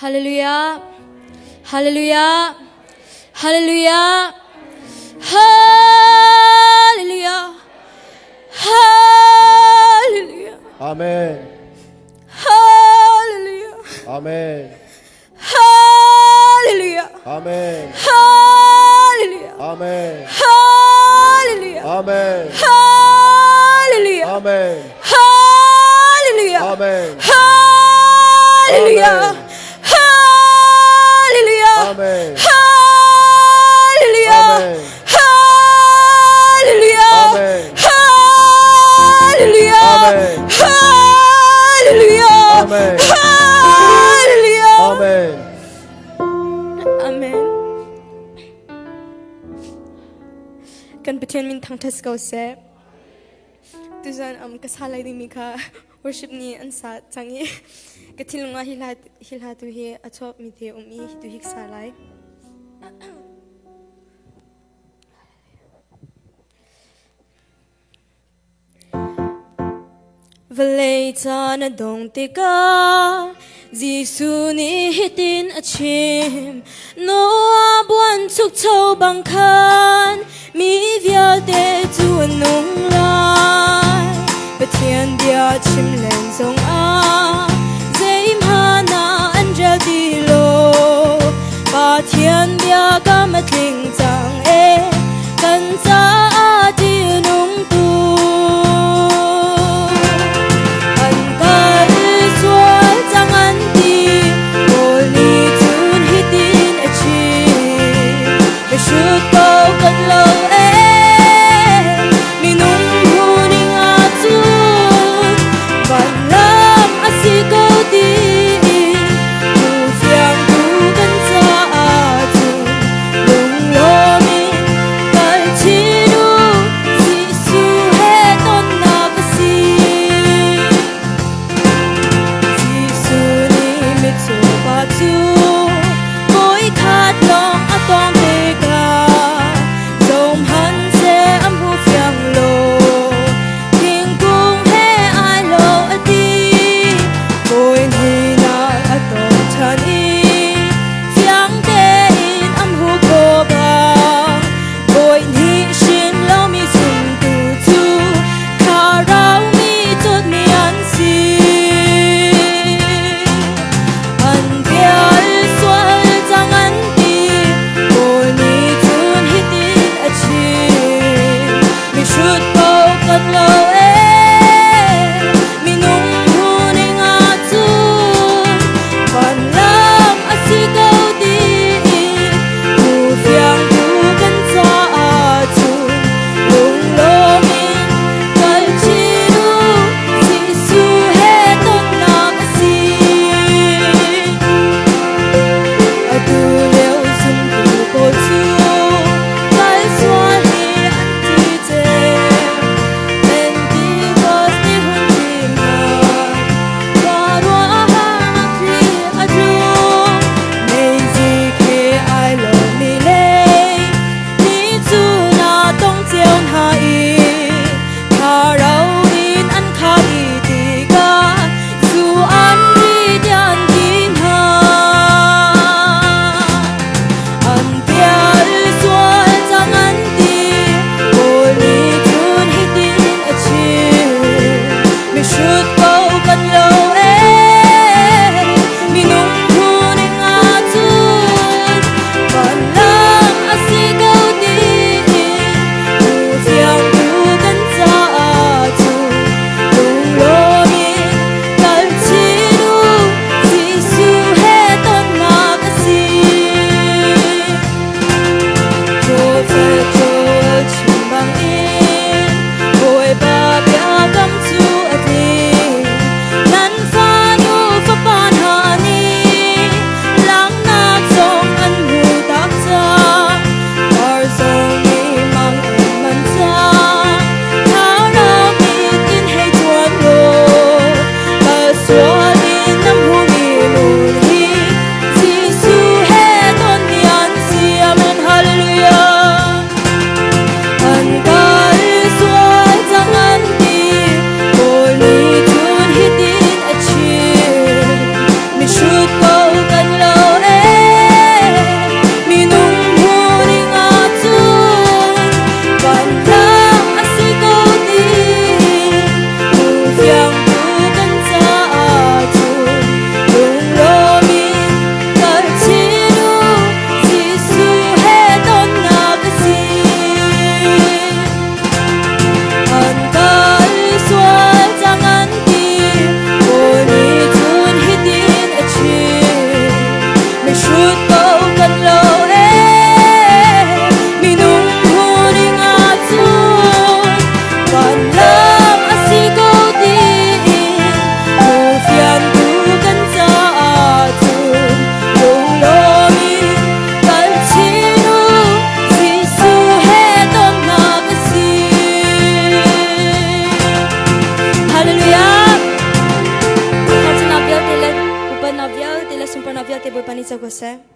Hallelujah. Hallelujah. Hallelujah. Hallelujah. Hallelujah. Amen. Hallelujah. Amen. Hallelujah. Amen. Hallelujah. Amen. Hallelujah. Amen. Hallelujah. Amen. Hallelujah. Amen. Hallelujah. Amen. Hallelujah. Amen. Hallelujah. Amen. Hallelujah. Amen. Hallelujah. Amen. Hallelujah. Amen. Hallelujah. Amen. Amen. Kan between min thang thas ko se tuzan kasalai ding mi kha worship ni ansa changi kathilunga hilha tu he achop mi the umi tu hik salai Vlei na dong te ka Gisu ni hitin achim No abuan chuk chau bang khan Mi vial te tu anung lai Pathian dia chim len zong a Zay mana anjel di lo Pathian dia ka matling chang e Kan cha a di nung tu Shoot go kan lo mi nung huning atun van lam asiko di tu fiang tu kan sa atun lung lo mi kal chiru si su he ton na kasi si su ni mitsu pa tu koi khat long atong Until navial te boy pani chau ko se